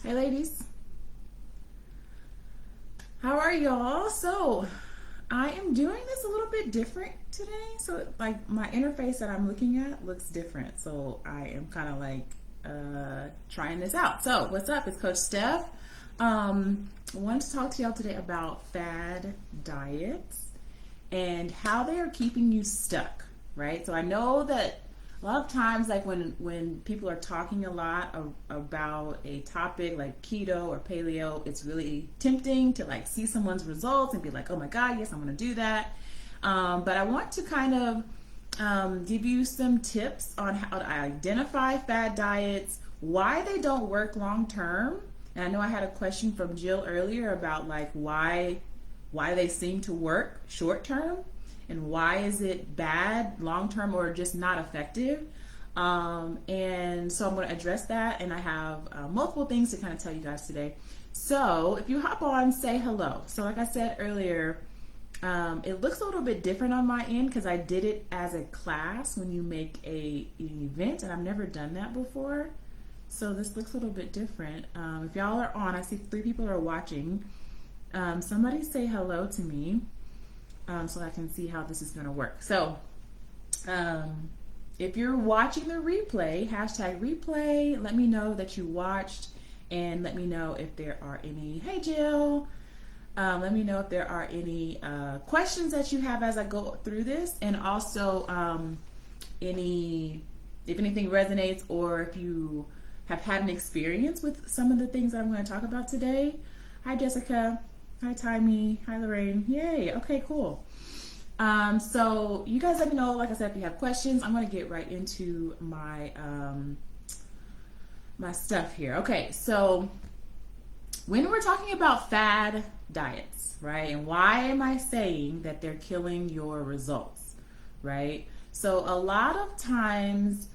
Hey ladies, how are y'all? So I am doing this a little bit different today. So like my interface that I'm looking at looks different. So I am kind of like trying this out. So what's up? It's Coach Steph. I wanted to talk to y'all today about fad diets and how they are keeping you stuck, right? So I know that a lot of times, like when people are talking a lot about a topic like keto or paleo, it's really tempting to like see someone's results and be like, oh my god, yes, I'm going to do that. But I want to kind of give you some tips on how to identify fad diets, why they don't work long term. And I know I had a question from Jill earlier about like why they seem to work short term and why is it bad long term or just not effective. And so I'm going to address that, and I have multiple things to kind of tell you guys today. So if you hop on, say hello. So like I said earlier, it looks a little bit different on my end because I did it as a class when you make an event, and I've never done that before. So this looks a little bit different. If y'all are on, I see 3 people are watching. Somebody say hello to me so I can see how this is going to work. So if you're watching the replay, hashtag replay, let me know that you watched, and let me know if there are any, hey Jill, let me know if there are any questions that you have as I go through this, and also if anything resonates, or if you have had an experience with some of the things that I'm going to talk about today. Hi Jessica, hi Timey, hi Lorraine, yay, okay, cool. So you guys let me know, like I said, if you have questions. I'm going to get right into my my stuff here. Okay, so when we're talking about fad diets, right, and why am I saying that they're killing your results, right? So a lot of times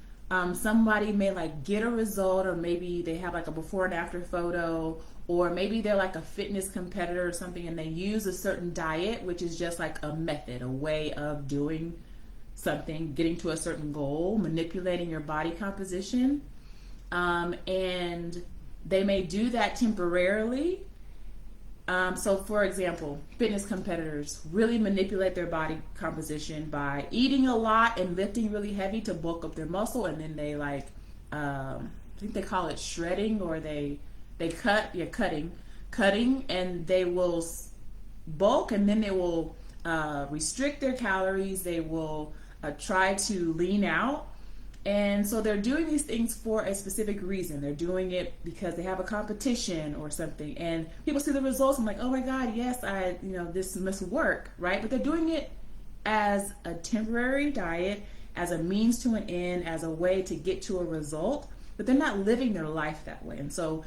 somebody may like get a result, or maybe they have like a before and after photo, or maybe they're like a fitness competitor or something, and they use a certain diet, which is just like a method, a way of doing something, getting to a certain goal, manipulating your body composition. And they may do that temporarily. So for example, fitness competitors really manipulate their body composition by eating a lot and lifting really heavy to bulk up their muscle, and then they like, I think they call it shredding, or they cutting, and they will bulk, and then they will restrict their calories. They will try to lean out. And so they're doing these things for a specific reason. They're doing it because they have a competition or something, and people see the results and like, oh my god, yes, this must work, right? But they're doing it as a temporary diet, as a means to an end, as a way to get to a result, but they're not living their life that way. And so,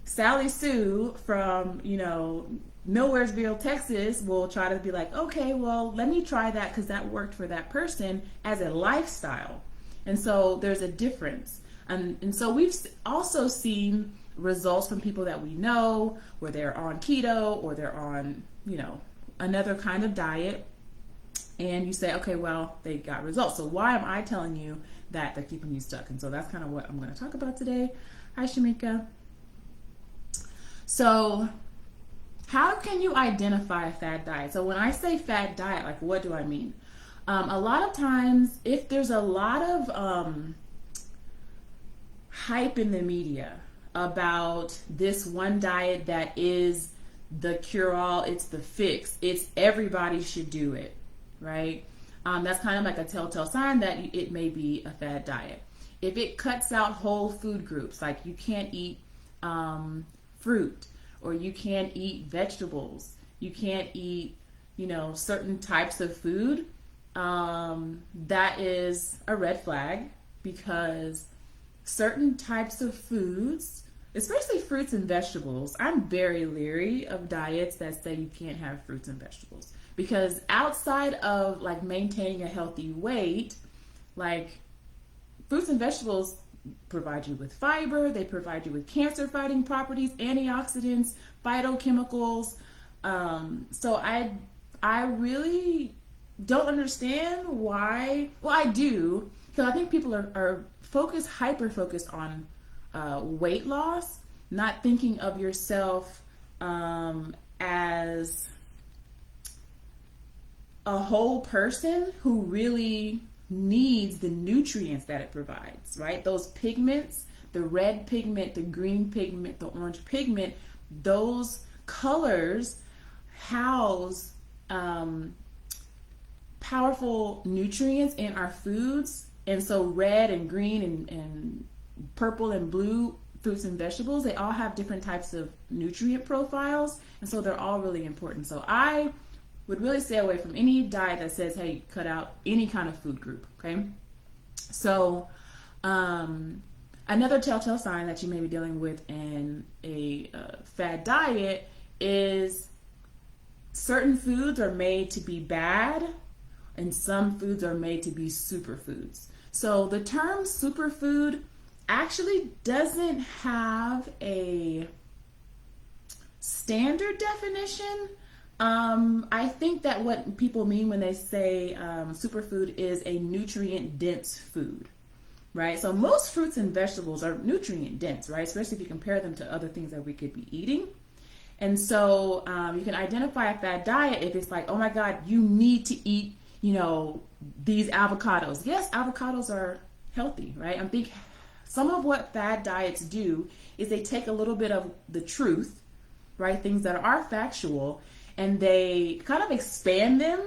Sally Sue from, Nowheresville, Texas will try to be like, okay, well, let me try that because that worked for that person as a lifestyle. And so there's a difference. And so we've also seen results from people that we know where they're on keto, or they're on, another kind of diet. And you say, okay, well, they got results. So why am I telling you that they're keeping you stuck? And so that's kind of what I'm going to talk about today. Hi, Shamika. So how can you identify a fad diet? So when I say fad diet, like, what do I mean? A lot of times, if there's a lot of hype in the media about this one diet that is the cure-all, it's the fix, it's everybody should do it, right? That's kind of like a telltale sign that it may be a fad diet. If it cuts out whole food groups, like you can't eat fruit, or you can't eat vegetables, you can't eat, certain types of food, that is a red flag, because certain types of foods, especially fruits and vegetables, I'm very leery of diets that say you can't have fruits and vegetables, because outside of like maintaining a healthy weight, like fruits and vegetables provide you with fiber, they provide you with cancer fighting properties, antioxidants, phytochemicals. So I really don't understand why. Well, I do, because I think people are hyper focused on weight loss, not thinking of yourself as a whole person who really needs the nutrients that it provides, right? Those pigments, the red pigment, the green pigment, the orange pigment, those colors house powerful nutrients in our foods. And so red and green and purple and blue fruits and vegetables, they all have different types of nutrient profiles. And so they're all really important. So I would really stay away from any diet that says, hey, cut out any kind of food group, okay? So another telltale sign that you may be dealing with in a fad diet is certain foods are made to be bad and some foods are made to be superfoods. So the term superfood actually doesn't have a standard definition. I think that what people mean when they say superfood is a nutrient dense food, right? So most fruits and vegetables are nutrient dense, right? Especially if you compare them to other things that we could be eating. And so you can identify a fad diet if it's like, oh my God, you need to eat, these avocados. Yes, avocados are healthy, right? I think some of what fad diets do is they take a little bit of the truth, right? Things that are factual, and they kind of expand them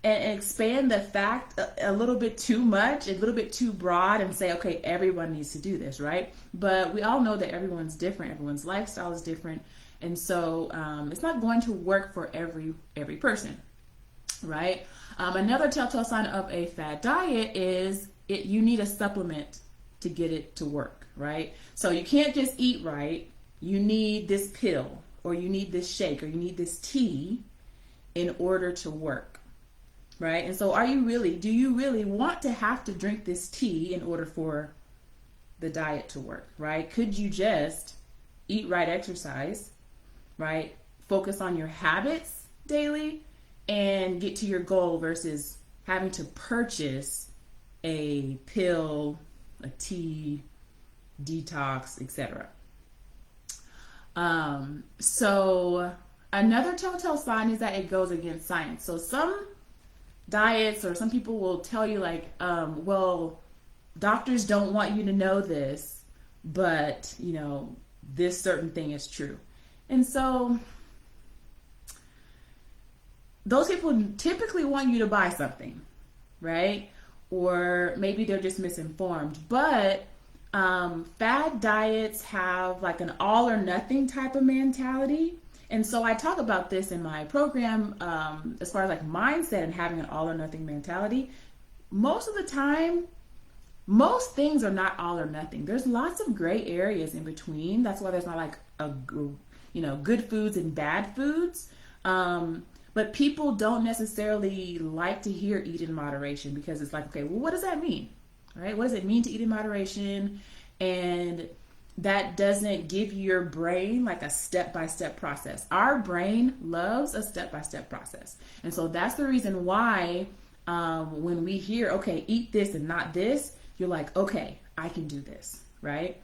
and expand the fact a little bit too much, a little bit too broad, and say, okay, everyone needs to do this, right? But we all know that everyone's different, everyone's lifestyle is different, and so it's not going to work for every person, right? Another telltale sign of a fad diet is you need a supplement to get it to work, right? So you can't just eat right. You need this pill, or you need this shake, or you need this tea in order to work, right? And so do you really want to have to drink this tea in order for the diet to work, right? Could you just eat right, exercise, right? Focus on your habits daily and get to your goal versus having to purchase a pill, a tea, detox, etc. So another telltale sign is that it goes against science. So some diets or some people will tell you like, well, doctors don't want you to know this, but this certain thing is true. And so those people typically want you to buy something, right? Or maybe they're just misinformed. But fad diets have like an all or nothing type of mentality. And so I talk about this in my program as far as like mindset and having an all or nothing mentality. Most of the time, most things are not all or nothing. There's lots of gray areas in between. That's why there's not like good foods and bad foods. But people don't necessarily like to hear eat in moderation because it's like, okay, well, what does that mean? Right? What does it mean to eat in moderation? And that doesn't give your brain like a step-by-step process. Our brain loves a step-by-step process. And so that's the reason why when we hear, okay, eat this and not this, you're like, okay, I can do this, right?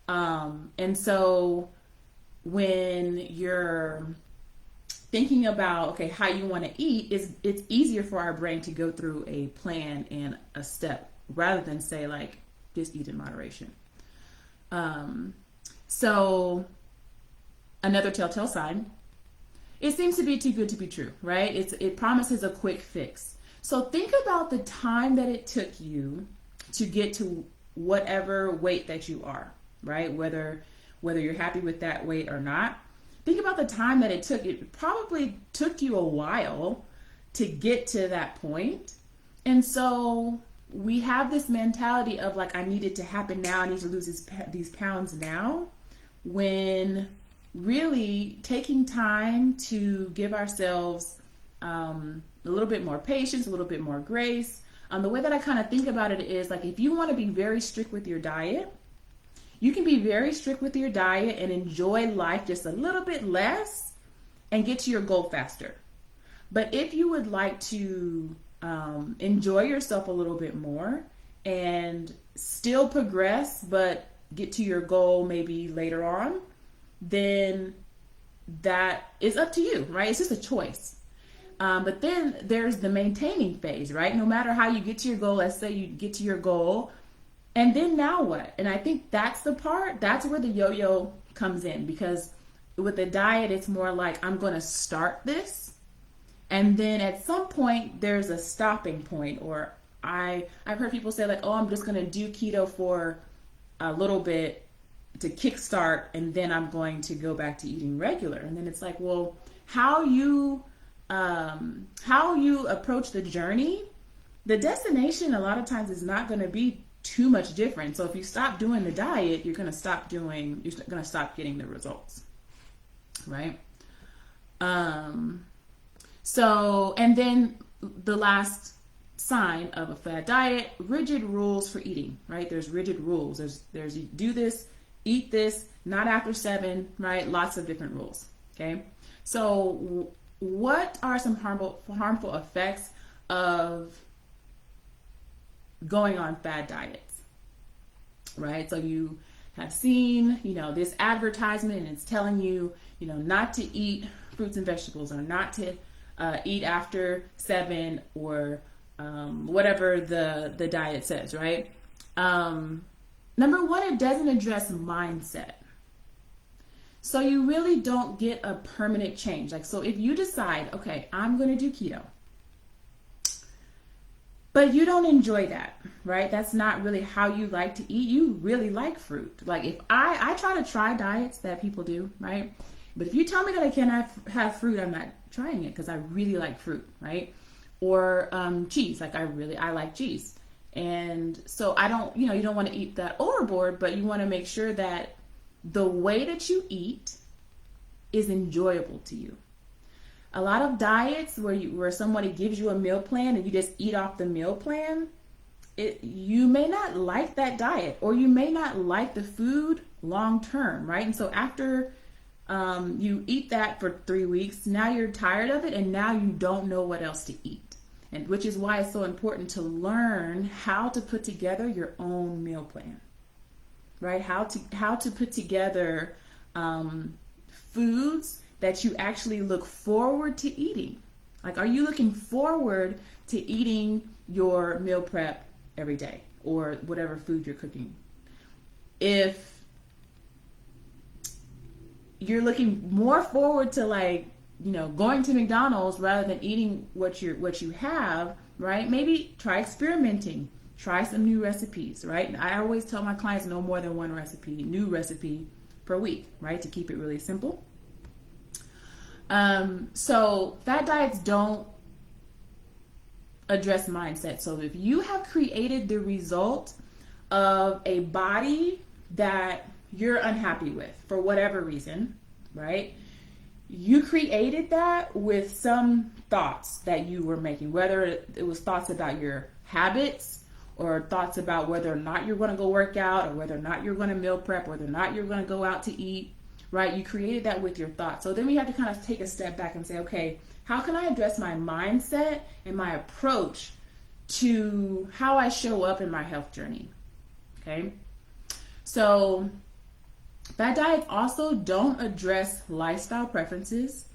And so when you're thinking about, okay, how you want to eat, it's easier for our brain to go through a plan and a step rather than say like, just eat in moderation. So another telltale sign, it seems to be too good to be true, right? It promises a quick fix. So think about the time that it took you to get to whatever weight that you are, right? Whether you're happy with that weight or not. Think about the time that it took. It probably took you a while to get to that point. And so we have this mentality of like, I need it to happen now. I need to lose these pounds now. When really taking time to give ourselves a little bit more patience, a little bit more grace. The way that I kind of think about it is like, if you want to be very strict with your diet, you can be very strict with your diet and enjoy life just a little bit less and get to your goal faster. But if you would like to enjoy yourself a little bit more and still progress, but get to your goal maybe later on, then that is up to you, right? It's just a choice. But then there's the maintaining phase, right? No matter how you get to your goal, let's say you get to your goal, and then now what? And I think that's the part, that's where the yo-yo comes in, because with the diet, it's more like, I'm going to start this, and then at some point there's a stopping point. Or I've heard people say like, oh, I'm just going to do keto for a little bit to kickstart, and then I'm going to go back to eating regular. And then it's like, well, how you approach the journey, the destination a lot of times is not going to be too much different. So if you stop doing the diet, you're going to stop getting the results, right? So, and then the last sign of a fad diet, rigid rules for eating, right? There's rigid rules. There's you do this, eat this, not after 7, right? Lots of different rules, okay? So what are some harmful effects of going on fad diets, right? So you have seen, this advertisement, and it's telling you, not to eat fruits and vegetables, or not to eat after 7, or whatever the diet says, right? Number one, it doesn't address mindset. So you really don't get a permanent change. Like, so if you decide, okay, I'm going to do keto, but you don't enjoy that, right? That's not really how you like to eat. You really like fruit. Like, if I try diets that people do, right? But if you tell me that I cannot have fruit, I'm not trying it, because I really like fruit, right? Or cheese, like I like cheese. And so I don't, you don't want to eat that overboard, but you want to make sure that the way that you eat is enjoyable to you. A lot of diets where somebody gives you a meal plan and you just eat off the meal plan, you may not like that diet, or you may not like the food long term, right? And so after you eat that for 3 weeks, now you're tired of it, and now you don't know what else to eat. And which is why it's so important to learn how to put together your own meal plan, right? How to put together foods that you actually look forward to eating. Like, are you looking forward to eating your meal prep every day, or whatever food you're cooking? If you're looking more forward to, like, going to McDonald's rather than eating what you have, right? Maybe try experimenting, try some new recipes, right? I always tell my clients no more than one new recipe per week, right? To keep it really simple. So fad diets don't address mindset. So if you have created the result of a body that you're unhappy with for whatever reason, right? You created that with some thoughts that you were making, whether it was thoughts about your habits, or thoughts about whether or not you're going to go work out, or whether or not you're going to meal prep, whether or not you're going to go out to eat, right? You created that with your thoughts. So then we have to kind of take a step back and say, okay, how can I address my mindset and my approach to how I show up in my health journey? Okay. So fad diets also don't address lifestyle preferences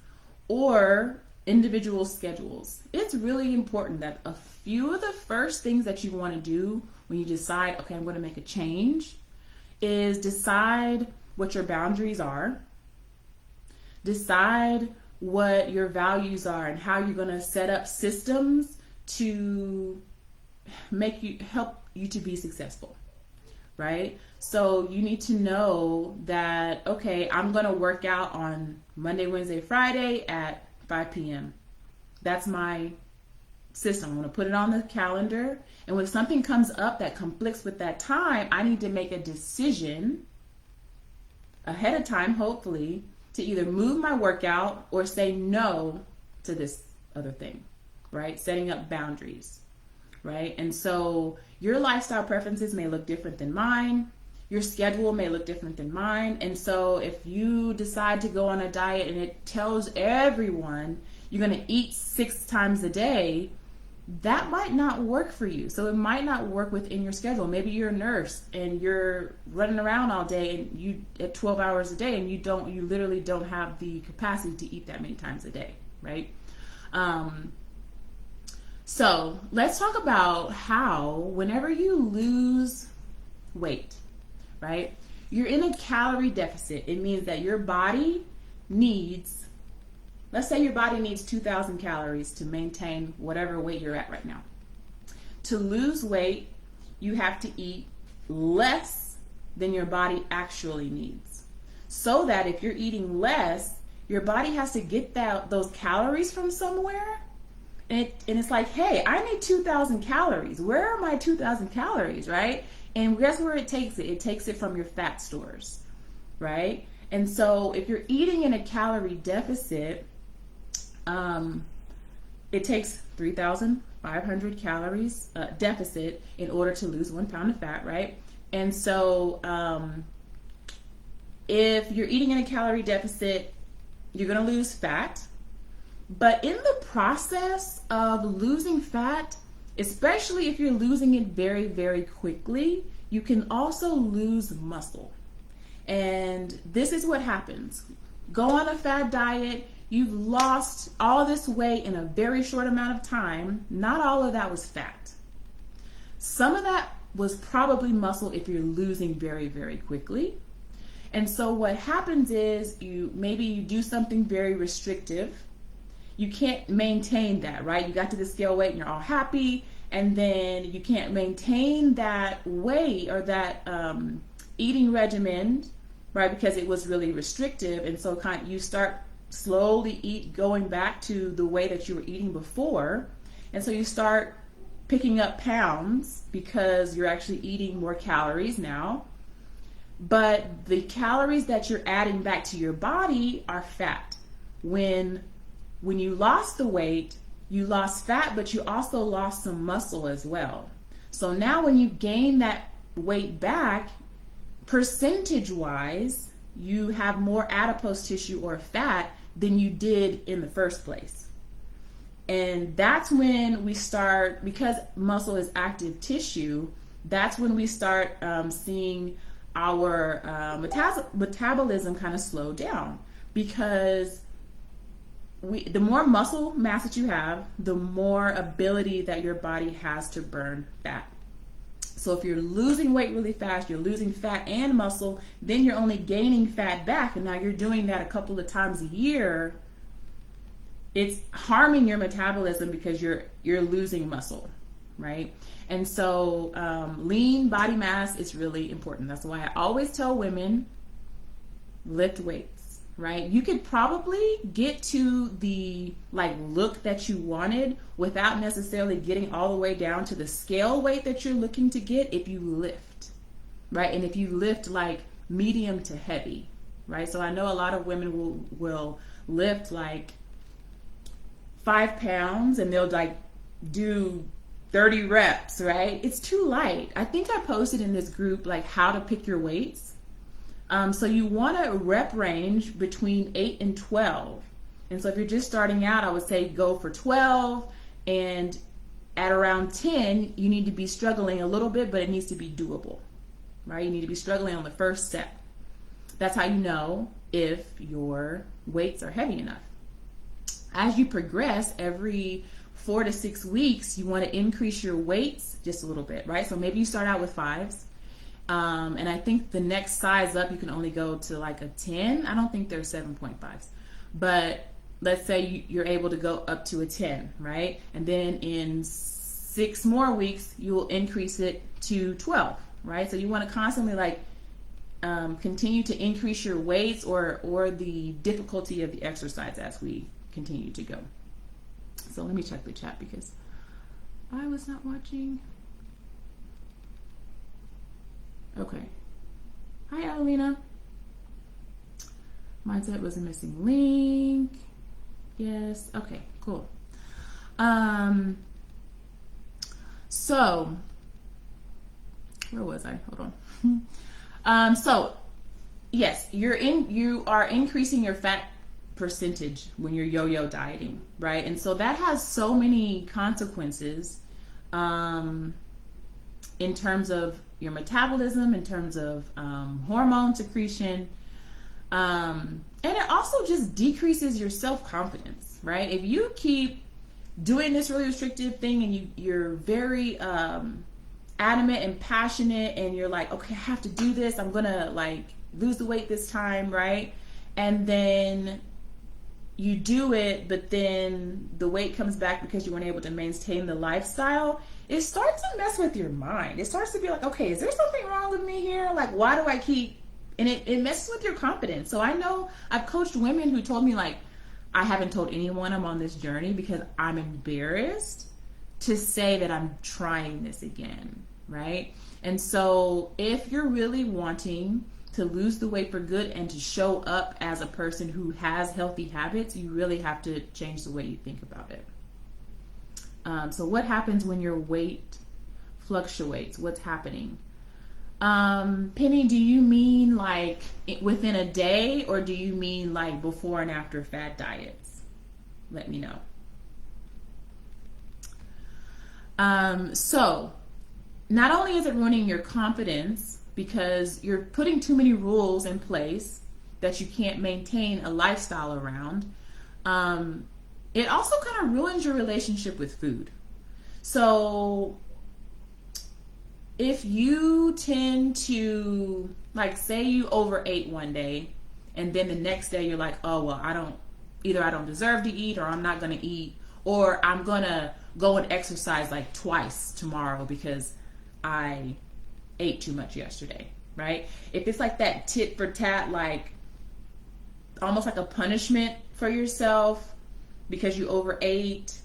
or individual schedules. It's really important that a few of the first things that you want to do when you decide, okay, I'm going to make a change, is decide what your boundaries are, decide what your values are, and how you're going to set up systems to help you to be successful, right? So you need to know that, okay, I'm going to work out on Monday, Wednesday, Friday at 5 p.m. That's my system. I'm going to put it on the calendar. And when something comes up that conflicts with that time, I need to make a decision ahead of time, hopefully, to either move my workout or say no to this other thing, right? Setting up boundaries, right? And so your lifestyle preferences may look different than mine. Your schedule may look different than mine. And so if you decide to go on a diet and it tells everyone you're going to eat 6 times a day, that might not work for you. So it might not work within your schedule. Maybe you're a nurse and you're running around all day and you at 12 hours a day and you literally don't have the capacity to eat that many times a day, right? So let's talk about how whenever you lose weight, right? You're in a calorie deficit. It means that your body needs, let's say your body needs 2,000 calories to maintain whatever weight you're at right now. To lose weight, you have to eat less than your body actually needs. So that if you're eating less, your body has to get those calories from somewhere. And it's like, hey, I need 2,000 calories. Where are my 2,000 calories, right? And guess where it takes it? It takes it from your fat stores, right? And so if you're eating in a calorie deficit, it takes 3,500 calories deficit in order to lose 1 pound of fat, right? And so if you're eating in a calorie deficit, you're going to lose fat. But in the process of losing fat, especially if you're losing it very, very quickly, you can also lose muscle. And this is what happens. Go on a fad diet. You've lost all this weight in a very short amount of time. Not all of that was fat. Some of that was probably muscle if you're losing very, very quickly. And so what happens is maybe you do something very restrictive. You can't maintain that, right? You got to the scale weight and you're all happy, and then you can't maintain that weight or that eating regimen, right? Because it was really restrictive, and so you start slowly going back to the way that you were eating before, and so you start picking up pounds because you're actually eating more calories now. But the calories that you're adding back to your body are fat. When you lost the weight, you lost fat, but you also lost some muscle as well. So now when you gain that weight back, percentage-wise, you have more adipose tissue or fat than you did in the first place. And that's when we start, because muscle is active tissue, that's when we start seeing our metabolism kind of slow down, because the more muscle mass that you have, the more ability that your body has to burn fat. So if you're losing weight really fast, you're losing fat and muscle, then you're only gaining fat back, and now you're doing that a couple of times a year. It's harming your metabolism because you're losing muscle, right? And so lean body mass is really important. That's why I always tell women, lift weights. Right? You could probably get to the look that you wanted without necessarily getting all the way down to the scale weight that you're looking to get if you lift, right? And if you lift medium to heavy, right? So I know a lot of women will lift 5 pounds and they'll do 30 reps, right? It's too light. I think I posted in this group how to pick your weights. So you want a rep range between 8 and 12. And so if you're just starting out, I would say go for 12. And at around 10, you need to be struggling a little bit, but it needs to be doable, right? You need to be struggling on the first set. That's how you know if your weights are heavy enough. As you progress, every 4 to 6 weeks, you want to increase your weights just a little bit, right? So maybe you start out with 5s. And I think the next size up, you can only go to a 10. I don't think there's 7.5s. But let's say you're able to go up to a 10, right? And then in 6 more weeks, you will increase it to 12, right? So you want to constantly continue to increase your weights or the difficulty of the exercise as we continue to go. So let me check the chat because I was not watching. Okay. Hi, Adelina. Mindset was a missing link. Yes. Okay, cool. So where was I? Hold on. So yes, you are increasing your fat percentage when you're yo-yo dieting, right? And so that has so many consequences in terms of your metabolism, in terms of hormone secretion, and it also just decreases your self-confidence, right? If you keep doing this really restrictive thing and you're very adamant and passionate and you're like, okay, I have to do this, I'm gonna like lose the weight this time, right? And then you do it, but then the weight comes back because you weren't able to maintain the lifestyle. It starts to mess with your mind. It starts to be like, okay, is there something wrong with me here? Like, why do I keep, and it messes with your confidence. So I know I've coached women who told me like, I haven't told anyone I'm on this journey because I'm embarrassed to say that I'm trying this again, right? And so if you're really wanting to lose the weight for good and to show up as a person who has healthy habits, you really have to change the way you think about it. So what happens when your weight fluctuates? What's happening? Penny, do you mean like within a day, or do you mean like before and after fad diets? Let me know. So not only is it ruining your confidence because you're putting too many rules in place that you can't maintain a lifestyle around, it also kind of ruins your relationship with food. So if you tend to, like, say you overate one day and then the next day you're like, oh, well, I don't deserve to eat, or I'm not going to eat, or I'm going to go and exercise like twice tomorrow because I ate too much yesterday, right? If it's like that tit for tat, like almost like a punishment for yourself because you overate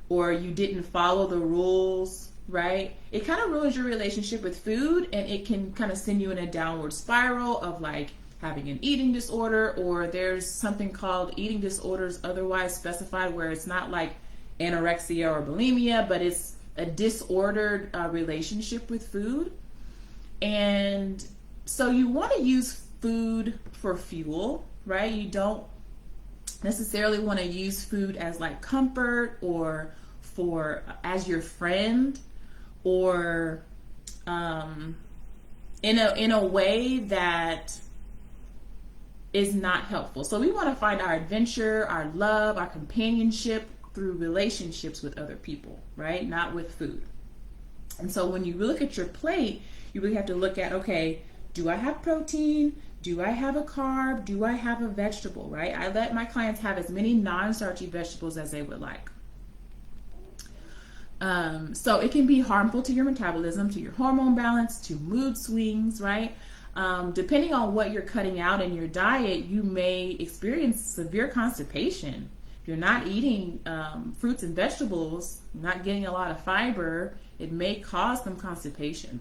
or you didn't follow the rules, right? It kind of ruins your relationship with food, and it can kind of send you in a downward spiral of like having an eating disorder, or there's something called eating disorders otherwise specified where it's not like anorexia or bulimia, but it's a disordered relationship with food. And so you want to use food for fuel, right? You don't necessarily want to use food as like comfort or for as your friend, or in a way that is not helpful. So we want to find our adventure, our love, our companionship through relationships with other people, right? Not with food. And so when you look at your plate, you really have to look at, okay, do I have protein? Do I have a carb? Do I have a vegetable, right? I let my clients have as many non-starchy vegetables as they would like. So it can be harmful to your metabolism, to your hormone balance, to mood swings, right? Depending on what you're cutting out in your diet, you may experience severe constipation. If you're not eating fruits and vegetables, not getting a lot of fiber, it may cause some constipation.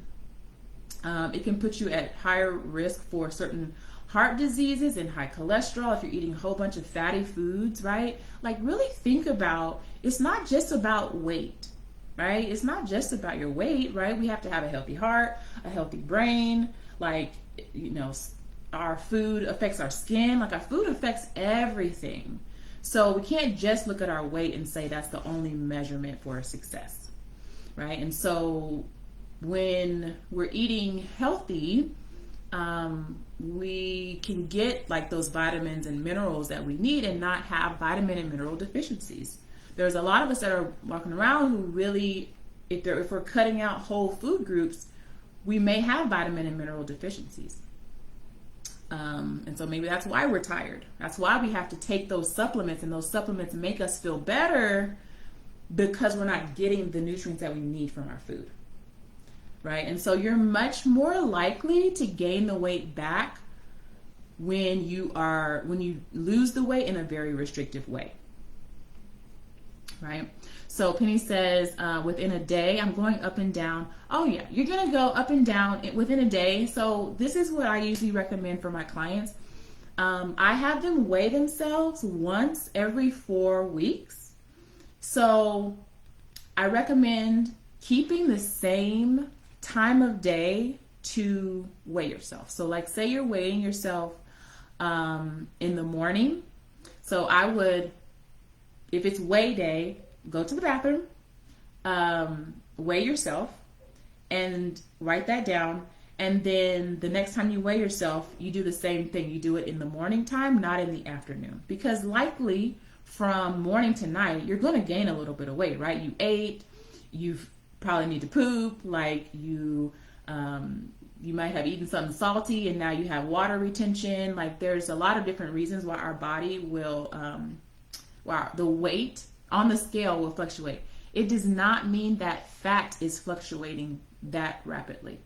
It can put you at higher risk for certain heart diseases and high cholesterol if you're eating a whole bunch of fatty foods, right? Like, really think about, it's not just about weight, right? It's not just about your weight, right? We have to have a healthy heart, a healthy brain. Like, you know, our food affects our skin. Like, our food affects everything. So we can't just look at our weight and say that's the only measurement for success, right? And so when we're eating healthy, we can get like those vitamins and minerals that we need and not have vitamin and mineral deficiencies. There's a lot of us that are walking around who really, if we're cutting out whole food groups, we may have vitamin and mineral deficiencies. And so maybe that's why we're tired. That's why we have to take those supplements, and those supplements make us feel better because we're not getting the nutrients that we need from our food. Right? And so you're much more likely to gain the weight back when you lose the weight in a very restrictive way. Right? So Penny says, within a day, I'm going up and down. Oh yeah, you're going to go up and down within a day. So this is what I usually recommend for my clients. I have them weigh themselves once every 4 weeks. So I recommend keeping the same time of day to weigh yourself. So like, say you're weighing yourself in the morning. So I would, if it's weigh day, go to the bathroom, weigh yourself, and write that down. And then the next time you weigh yourself, you do the same thing. You do it in the morning time, not in the afternoon. Because likely from morning to night, you're going to gain a little bit of weight, right? You ate, you probably need to poop, like you might have eaten something salty and now you have water retention. Like there's a lot of different reasons why our body will, why the weight on the scale will fluctuate. It does not mean that fat is fluctuating that rapidly.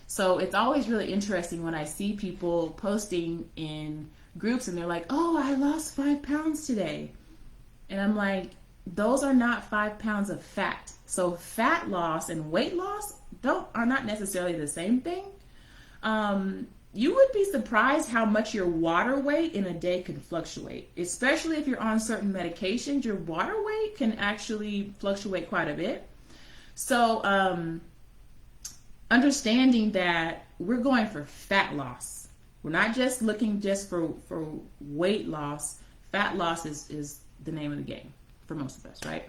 So it's always really interesting when I see people posting in groups and they're like, oh, I lost 5 pounds today. And I'm like, those are not 5 pounds of fat. So fat loss and weight loss are not necessarily the same thing. You would be surprised how much your water weight in a day can fluctuate, especially if you're on certain medications. Your water weight can actually fluctuate quite a bit. So understanding that we're going for fat loss. We're not just looking just for weight loss. Fat loss is the name of the game for most of us, right?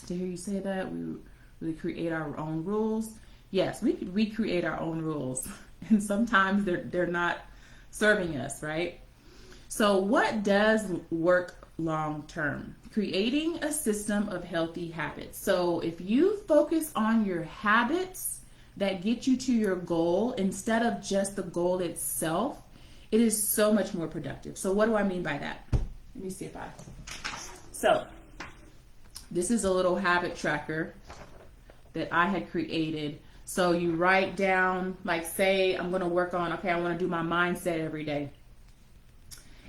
To hear you say that, we create our own rules. Yes, we could recreate our own rules. And sometimes they're not serving us, right? So what does work long term? Creating a system of healthy habits. So if you focus on your habits that get you to your goal instead of just the goal itself, it is so much more productive. So what do I mean by that? Let me see if so this is a little habit tracker that I had created. So you write down, like say I'm going to work on, okay, I want to do my mindset every day.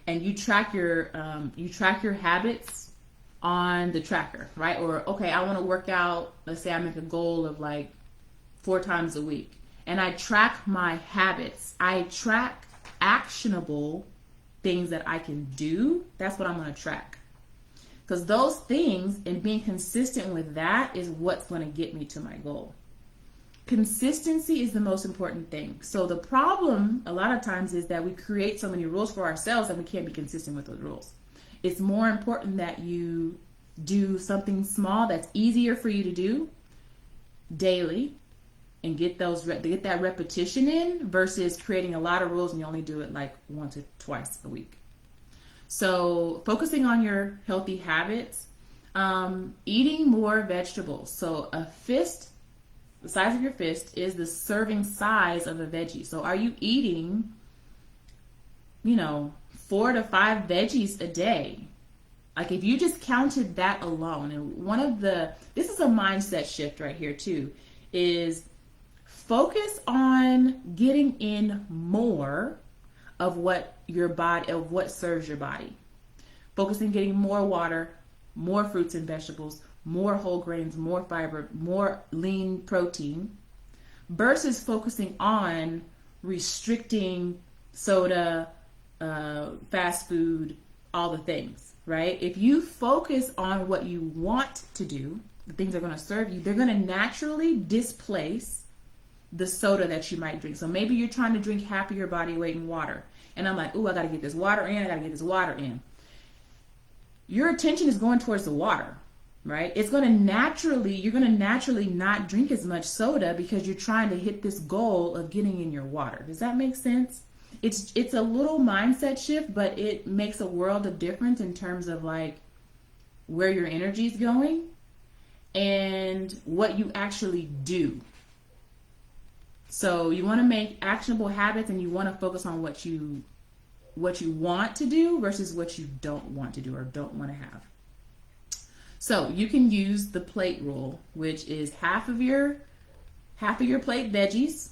And you track your habits on the tracker, right? Or, okay, I want to work out, let's say I make a goal of like 4 times a week. And I track my habits. I track actionable things that I can do. That's what I'm going to track. Because those things and being consistent with that is what's going to get me to my goal. Consistency is the most important thing. So the problem a lot of times is that we create so many rules for ourselves that we can't be consistent with those rules. It's more important that you do something small that's easier for you to do daily and get that repetition in versus creating a lot of rules and you only do it like once or twice a week. So focusing on your healthy habits, eating more vegetables. So a fist, the size of your fist is the serving size of a veggie. So are you eating, 4 to 5 veggies a day? Like if you just counted that alone, and this is a mindset shift right here too, is focus on getting in more of what serves your body. Focus on getting more water, more fruits and vegetables, more whole grains, more fiber, more lean protein, versus focusing on restricting soda, fast food, all the things, right? If you focus on what you want to do, the things that are going to serve you, they're going to naturally displace the soda that you might drink. So maybe you're trying to drink half of your body weight in water. And I'm like, ooh, I got to get this water in. I got to get this water in. Your attention is going towards the water, right? You're going to naturally not drink as much soda because you're trying to hit this goal of getting in your water. Does that make sense? It's a little mindset shift, but it makes a world of difference in terms of like where your energy is going and what you actually do. So you want to make actionable habits and you want to focus on what you want to do versus what you don't want to do or don't want to have. So you can use the plate rule, which is half of your plate veggies,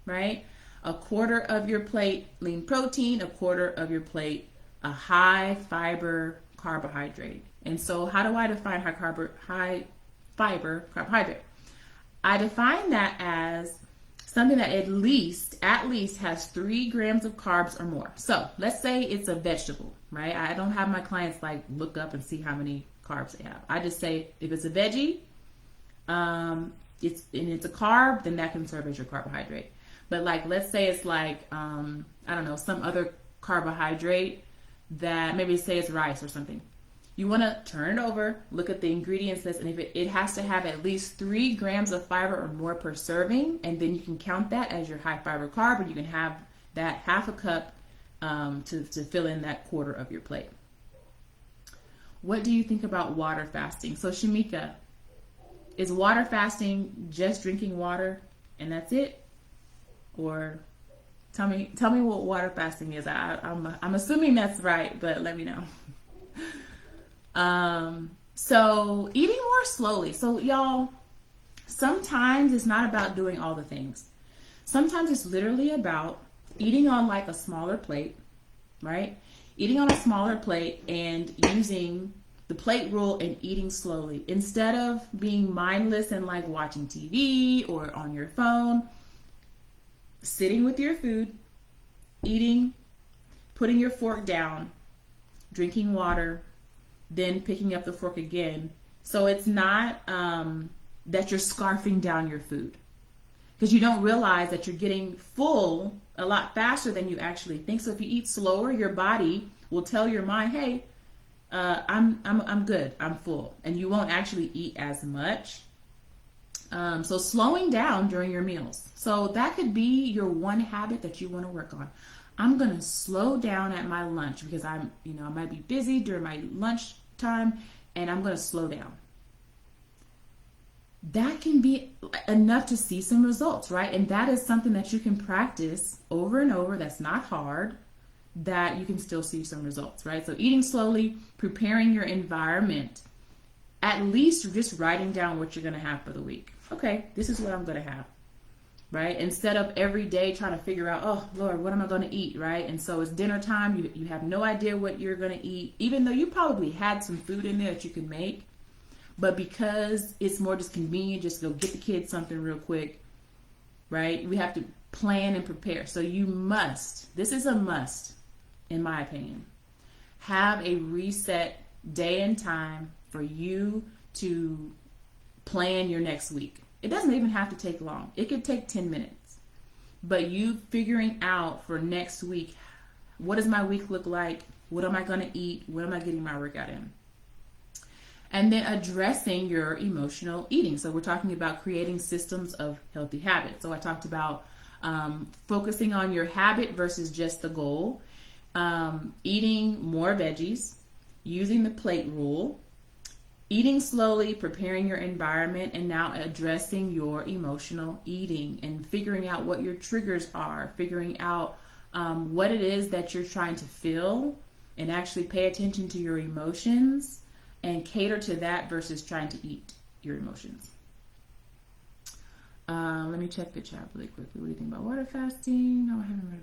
right? A quarter of your plate lean protein, a quarter of your plate a high fiber carbohydrate. And so how do I define high fiber carbohydrate? I define that as something that at least has 3 grams of carbs or more. So let's say it's a vegetable, right? I don't have my clients like look up and see how many carbs they have. I just say if it's a veggie, it's a carb, then that can serve as your carbohydrate. But like let's say it's like some other carbohydrate that, maybe say it's rice or something. You want to turn it over, look at the ingredients list, and if it has to have at least 3 grams of fiber or more per serving, and then you can count that as your high fiber carb, or you can have that half a cup to fill in that quarter of your plate. What do you think about water fasting? So Shamika, is water fasting just drinking water and that's it? Or tell me what water fasting is. I'm assuming that's right, but let me know. So eating more slowly. So y'all, sometimes it's not about doing all the things. Sometimes it's literally about eating on like a smaller plate, right? Eating on a smaller plate and using the plate rule and eating slowly. Instead of being mindless and like watching TV or on your phone, sitting with your food, eating, putting your fork down, drinking water, then picking up the fork again. So it's not that you're scarfing down your food, because you don't realize that you're getting full a lot faster than you actually think. So if you eat slower, your body will tell your mind, hey, I'm good, I'm full, and you won't actually eat as much. So slowing down during your meals. So that could be your one habit that you want to work on. I'm going to slow down at my lunch because I might be busy during my lunch time, and I'm going to slow down. That can be enough to see some results, right? And that is something that you can practice over and over. That's not hard, that you can still see some results, right? So eating slowly, preparing your environment, at least just writing down what you're going to have for the week. Okay, this is what I'm going to have, right? Instead of every day trying to figure out, oh, Lord, what am I going to eat, right? And so it's dinner time. You have no idea what you're going to eat, even though you probably had some food in there that you can make. But because it's more just convenient, just go get the kids something real quick, right? We have to plan and prepare. So you must, this is a must, in my opinion, have a reset day and time for you to plan your next week. It doesn't even have to take long. It could take 10 minutes. But you figuring out for next week, what does my week look like? What am I going to eat? What am I getting my workout in? And then addressing your emotional eating. So we're talking about creating systems of healthy habits. So I talked about focusing on your habit versus just the goal, eating more veggies, using the plate rule, eating slowly, preparing your environment, and now addressing your emotional eating and figuring out what your triggers are, figuring out what it is that you're trying to feel, and actually pay attention to your emotions and cater to that versus trying to eat your emotions. Let me check the chat really quickly. What do you think about water fasting? No, I haven't read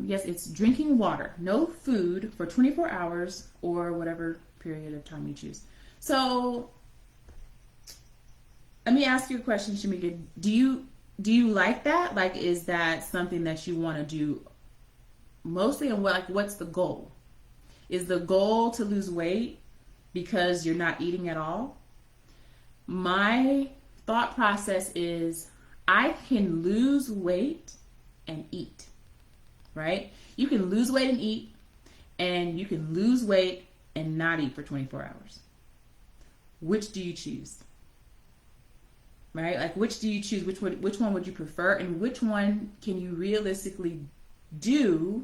it. Yes, it's drinking water, no food for 24 hours or whatever period of time you choose. So let me ask you a question, Shamika. Do you like that? Like, is that something that you want to do mostly? And what's the goal? Is the goal to lose weight because you're not eating at all? My thought process is I can lose weight and eat, right? You can lose weight and eat, and you can lose weight and not eat for 24 hours. Which do you choose? Right? Like, which do you choose? Which one would you prefer? And which one can you realistically do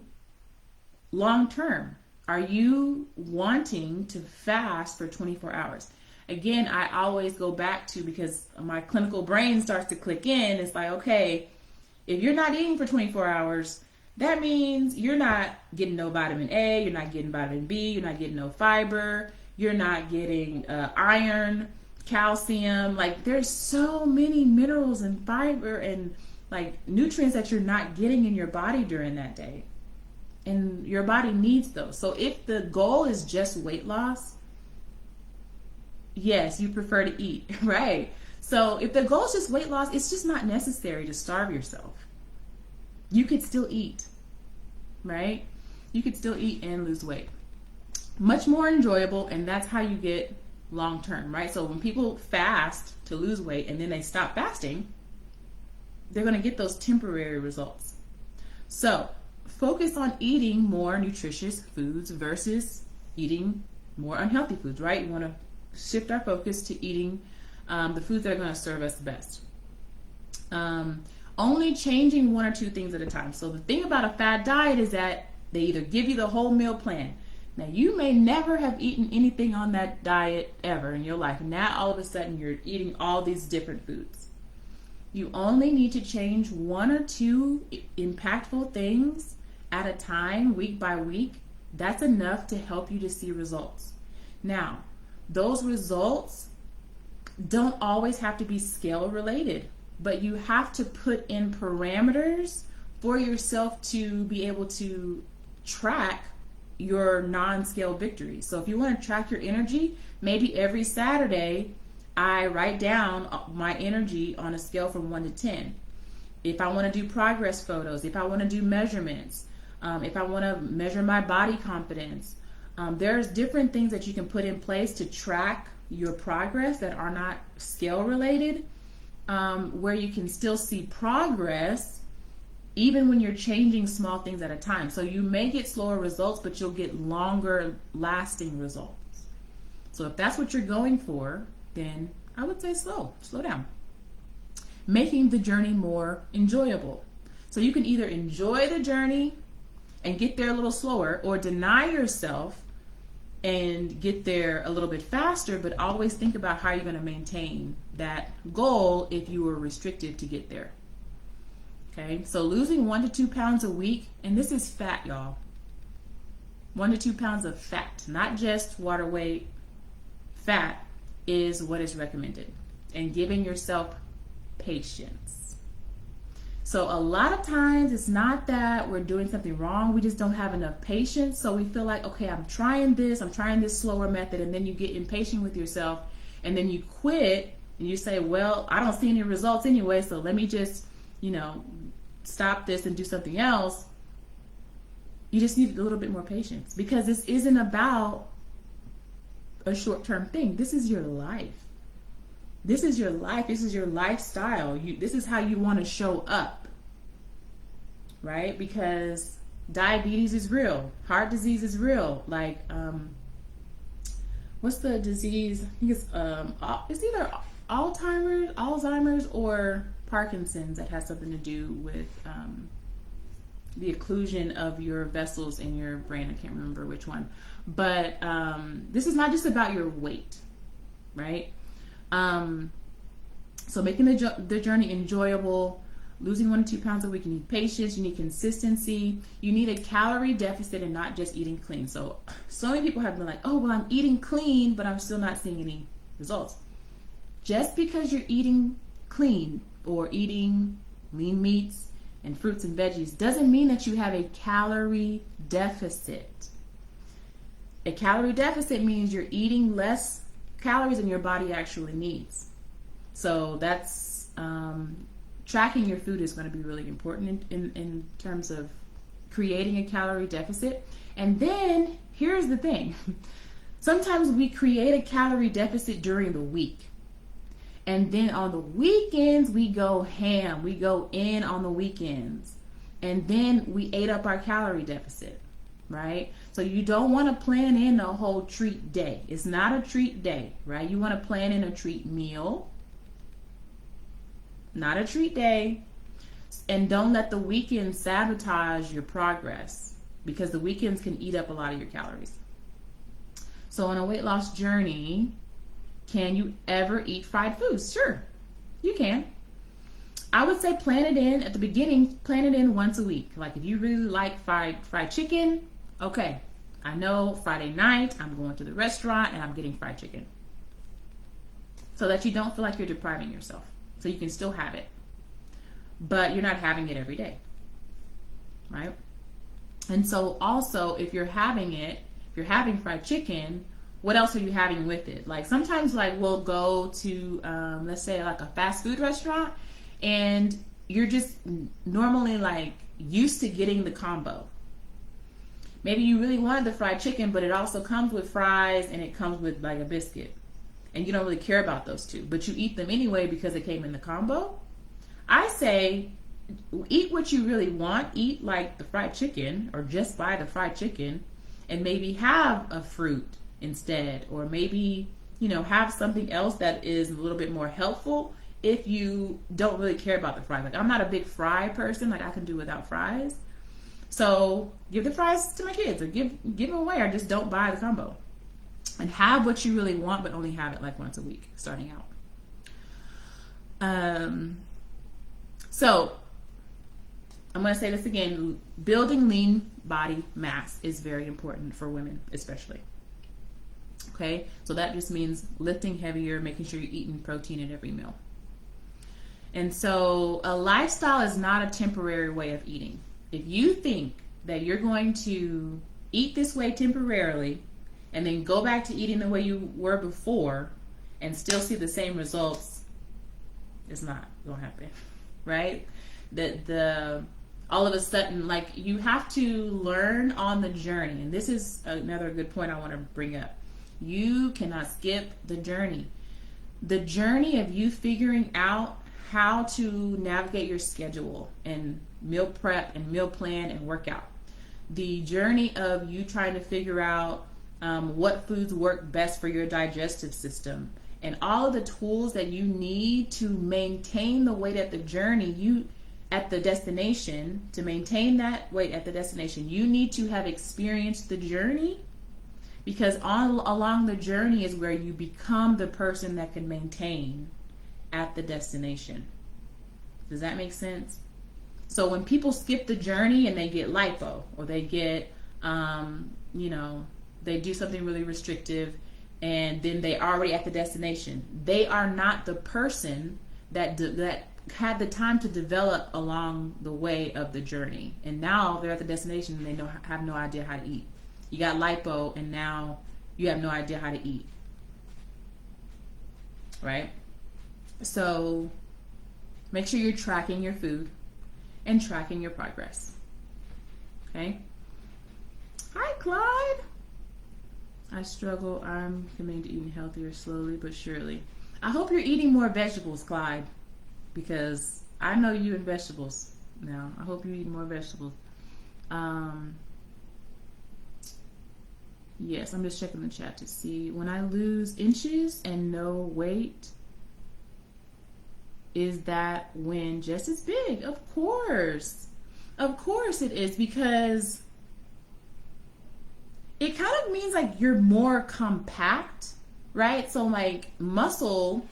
long term? Are you wanting to fast for 24 hours? Again, I always go back to, because my clinical brain starts to click in. It's like, okay, if you're not eating for 24 hours, that means you're not getting no vitamin A, you're not getting vitamin B, you're not getting no fiber, you're not getting iron, calcium. Like, there's so many minerals and fiber and like nutrients that you're not getting in your body during that day. And your body needs those. So if the goal is just weight loss, yes, you prefer to eat, right? So if the goal is just weight loss, it's just not necessary to starve yourself. You could still eat, right? You could still eat and lose weight. Much more enjoyable, and that's how you get long term, right? So when people fast to lose weight and then they stop fasting, they're going to get those temporary results. So focus on eating more nutritious foods versus eating more unhealthy foods, right? You want to shift our focus to eating the foods that are going to serve us best. Only changing one or two things at a time. So the thing about a fad diet is that they either give you the whole meal plan. Now, you may never have eaten anything on that diet ever in your life. Now, all of a sudden, you're eating all these different foods. You only need to change one or two impactful things at a time, week by week. That's enough to help you to see results. Now, those results don't always have to be scale related, but you have to put in parameters for yourself to be able to track your non-scale victories. So if you want to track your energy, maybe every Saturday I write down my energy on a scale from 1 to 10. If I want to do progress photos, if I want to do measurements, if I want to measure my body confidence, there's different things that you can put in place to track your progress that are not scale related, where you can still see progress even when you're changing small things at a time. So you may get slower results, but you'll get longer lasting results. So if that's what you're going for, then I would say slow down. Making the journey more enjoyable. So you can either enjoy the journey and get there a little slower, or deny yourself and get there a little bit faster, but always think about how you're going to maintain that goal if you were restricted to get there. Okay, so losing 1 to 2 pounds a week, and this is fat, y'all. 1 to 2 pounds of fat, not just water weight. Fat is what is recommended, and giving yourself patience. So a lot of times it's not that we're doing something wrong, we just don't have enough patience. So we feel like, okay, I'm trying this slower method, and then you get impatient with yourself, and then you quit, and you say, well, I don't see any results anyway, so let me just, stop this and do something else. You just need a little bit more patience, because this isn't about a short-term thing. This is your life. This is your life. This is your lifestyle. This is how you want to show up, right? Because diabetes is real. Heart disease is real. Like, what's the disease? I think it's either Alzheimer's or Parkinson's, that has something to do with the occlusion of your vessels in your brain. I can't remember which one. But this is not just about your weight, right? So making the journey enjoyable, losing 1 to 2 pounds a week, you need patience, you need consistency, you need a calorie deficit, and not just eating clean. So many people have been like, oh, well, I'm eating clean, but I'm still not seeing any results. Just because you're eating clean or eating lean meats and fruits and veggies doesn't mean that you have a calorie deficit. A calorie deficit means you're eating less calories than your body actually needs. So that's tracking your food is going to be really important in terms of creating a calorie deficit. And then here's the thing. Sometimes we create a calorie deficit during the week. And then on the weekends, we go ham. We go in on the weekends. And then we ate up our calorie deficit, right? So you don't want to plan in a whole treat day. It's not a treat day, right? You want to plan in a treat meal, not a treat day. And don't let the weekend sabotage your progress, because the weekends can eat up a lot of your calories. So on a weight loss journey, can you ever eat fried foods? Sure, you can. I would say plan it in at the beginning, plan it in once a week. Like if you really like fried chicken, okay, I know Friday night I'm going to the restaurant and I'm getting fried chicken. So that you don't feel like you're depriving yourself. So you can still have it, but you're not having it every day, right? And so also if you're having fried chicken, what else are you having with it? Like sometimes we'll go to, let's say like a fast food restaurant, and you're just normally used to getting the combo. Maybe you really wanted the fried chicken, but it also comes with fries and it comes with like a biscuit. And you don't really care about those two, but you eat them anyway because it came in the combo. I say eat what you really want. Eat like the fried chicken, or just buy the fried chicken, and maybe have a fruit instead, or maybe, have something else that is a little bit more helpful if you don't really care about the fries. Like, I'm not a big fry person. Like, I can do without fries. So give the fries to my kids, or give them away, or just don't buy the combo. And have what you really want, but only have it like once a week starting out. So I'm going to say this again. Building lean body mass is very important for women, especially. Okay, so that just means lifting heavier, making sure you're eating protein at every meal. And so a lifestyle is not a temporary way of eating. If you think that you're going to eat this way temporarily and then go back to eating the way you were before and still see the same results, it's not going to happen, right? All of a sudden, like, you have to learn on the journey. And this is another good point I want to bring up. You cannot skip the journey. The journey of you figuring out how to navigate your schedule and meal prep and meal plan and workout. The journey of you trying to figure out what foods work best for your digestive system, and all of the tools that you need to maintain the weight at the journey, at the destination. To maintain that weight at the destination, you need to have experienced the journey, because along the journey is where you become the person that can maintain at the destination. Does that make sense? So when people skip the journey and they get lipo, or they get, they do something really restrictive, and then they already at the destination, they are not the person that had the time to develop along the way of the journey. And now they're at the destination and they have no idea how to eat. You got lipo, and now you have no idea how to eat. Right? So make sure you're tracking your food and tracking your progress. Okay? Hi, Clyde. I struggle. I'm committing to eating healthier slowly but surely. I hope you're eating more vegetables, Clyde, because I know you in vegetables now. I hope you're eating more vegetables. Yes, I'm just checking the chat to see. When I lose inches and no weight, is that when Jess is big? Of course. Of course it is, because it kind of means like you're more compact, right? So like muscle,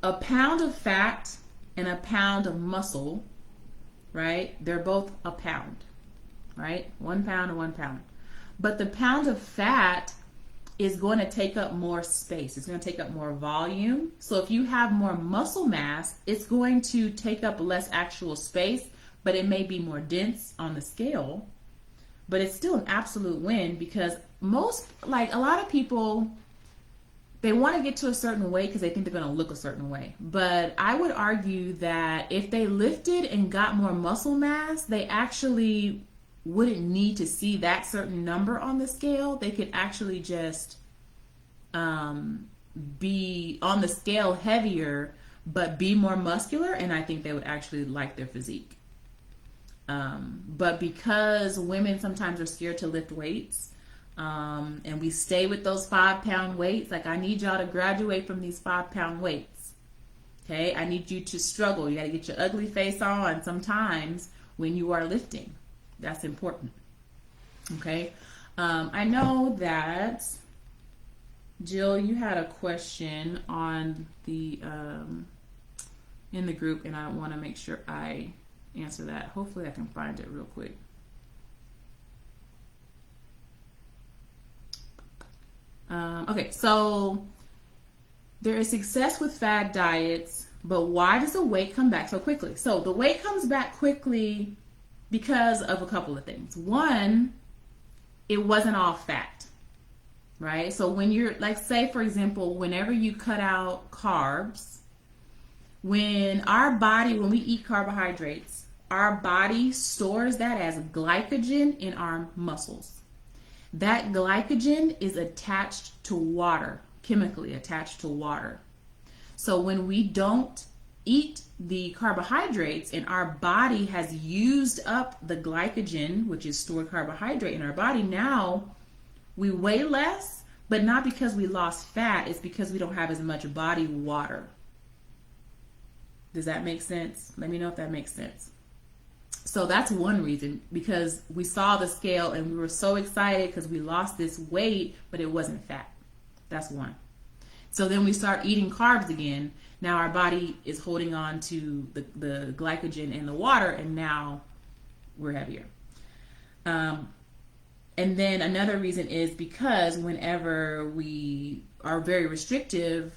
a pound of fat and a pound of muscle, right? They're both a pound, right? 1 pound and 1 pound. But the pound of fat is going to take up more space. It's going to take up more volume. So if you have more muscle mass, it's going to take up less actual space, but it may be more dense on the scale. But it's still an absolute win, because a lot of people, they want to get to a certain weight because they think they're going to look a certain way. But I would argue that if they lifted and got more muscle mass, they actually wouldn't need to see that certain number on the scale. They could actually just be on the scale heavier, but be more muscular, and I think they would actually like their physique. But because women sometimes are scared to lift weights, and we stay with those 5 pound weights, like, I need y'all to graduate from these 5 pound weights. Okay, I need you to struggle. You got to get your ugly face on sometimes when you are lifting. That's important. Okay. I know that Jill, you had a question on the in the group, and I want to make sure I answer that. Hopefully I can find it real quick. Okay, so there is success with fad diets, but why does the weight come back so quickly? So the weight comes back quickly because of a couple of things. One, it wasn't all fat, right? So when you're, like, say, for example, whenever you cut out carbs, when we eat carbohydrates, our body stores that as glycogen in our muscles. That glycogen is attached to water, chemically attached to water. So when we don't eat the carbohydrates and our body has used up the glycogen, which is stored carbohydrate in our body. Now we weigh less, but not because we lost fat. It's because we don't have as much body water. Does that make sense? Let me know if that makes sense. So that's one reason, because we saw the scale and we were so excited because we lost this weight, but it wasn't fat. That's one. So then we start eating carbs again. Now our body is holding on to the glycogen and the water, and now we're heavier. And then another reason is because whenever we are very restrictive,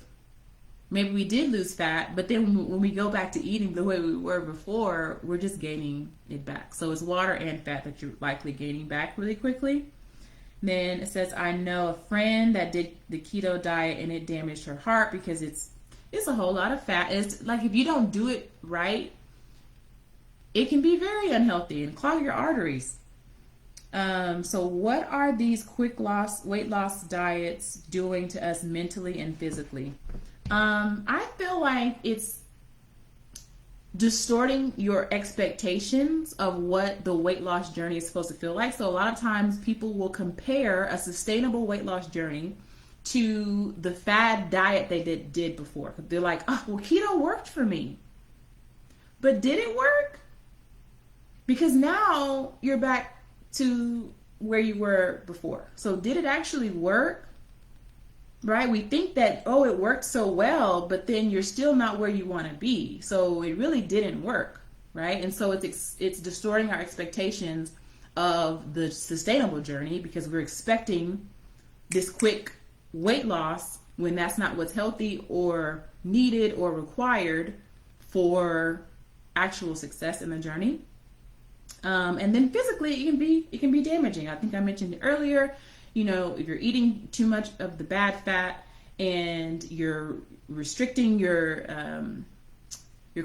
maybe we did lose fat, but then when we go back to eating the way we were before, we're just gaining it back. So it's water and fat that you're likely gaining back really quickly. Then it says, I know a friend that did the keto diet and it damaged her heart because it's a whole lot of fat. It's like if you don't do it right, it can be very unhealthy and clog your arteries. So what are these weight loss diets doing to us mentally and physically? I feel like it's distorting your expectations of what the weight loss journey is supposed to feel like. So a lot of times people will compare a sustainable weight loss journey to the fad diet they did before. They're like, oh, well, keto worked for me. But did it work? Because now you're back to where you were before. So did it actually work? Right? We think that, oh, it worked so well, but then you're still not where you want to be. So it really didn't work, right? And so it's distorting our expectations of the sustainable journey because we're expecting this quick weight loss when that's not what's healthy or needed or required for actual success in the journey. And then physically, it can be damaging. I think I mentioned it earlier. You know, if you're eating too much of the bad fat and you're restricting your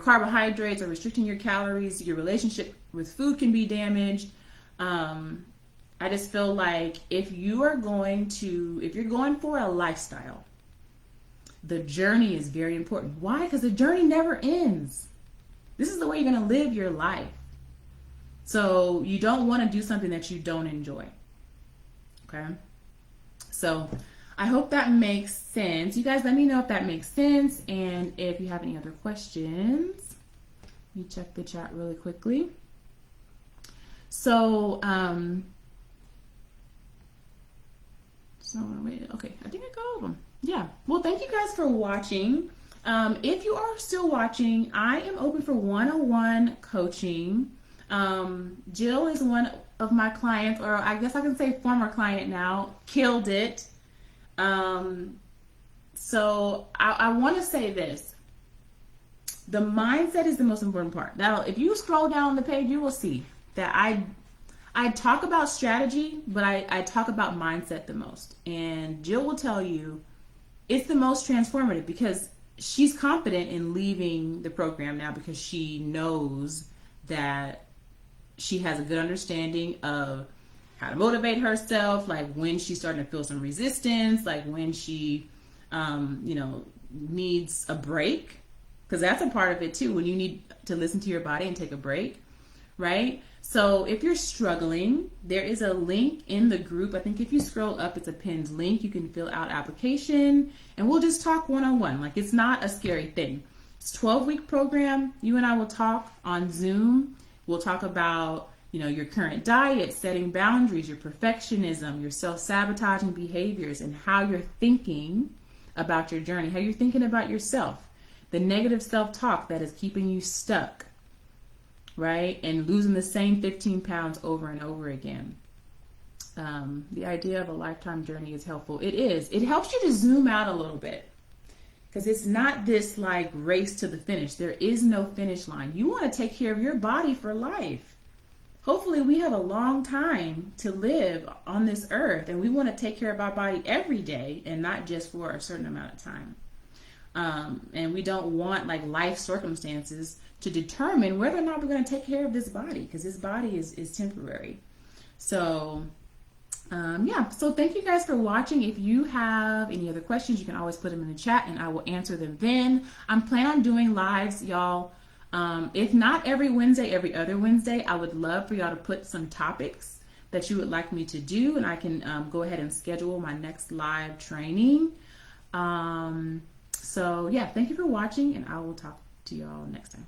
carbohydrates or restricting your calories, your relationship with food can be damaged. I just feel like if you're going for a lifestyle, the journey is very important. Why? Because the journey never ends. This is the way you're going to live your life. So you don't want to do something that you don't enjoy. Okay, so I hope that makes sense. You guys let me know if that makes sense, and if you have any other questions. Let me check the chat really quickly. So, okay, I think I got all of them. Yeah, well, thank you guys for watching. If you are still watching, I am open for one-on-one coaching. Jill is one of my clients, or I guess I can say former client now, killed it. So I want to say this. The mindset is the most important part. Now, if you scroll down the page, you will see that I talk about strategy, but I talk about mindset the most. And Jill will tell you it's the most transformative because she's confident in leaving the program now because she knows that she has a good understanding of how to motivate herself, like when she's starting to feel some resistance, like when she, needs a break, because that's a part of it too, when you need to listen to your body and take a break, right? So if you're struggling, there is a link in the group. I think if you scroll up, it's a pinned link. You can fill out application, and we'll just talk one-on-one. Like, it's not a scary thing. It's a 12-week program. You and I will talk on Zoom. We'll talk about, your current diet, setting boundaries, your perfectionism, your self-sabotaging behaviors, and how you're thinking about your journey, how you're thinking about yourself, the negative self-talk that is keeping you stuck, right? And losing the same 15 pounds over and over again. The idea of a lifetime journey is helpful. It is. It helps you to zoom out a little bit. Because it's not this like race to the finish. There is no finish line. You want to take care of your body for life. Hopefully we have a long time to live on this earth, and we want to take care of our body every day and not just for a certain amount of time. And we don't want like life circumstances to determine whether or not we're going to take care of this body, because this body is temporary. So so thank you guys for watching. If you have any other questions, you can always put them in the chat and I will answer them then. I'm planning on doing lives, y'all, If not every Wednesday, every other Wednesday, I would love for y'all to put some topics that you would like me to do, and I can go ahead and schedule my next live training. So yeah, thank you for watching, and I will talk to y'all next time.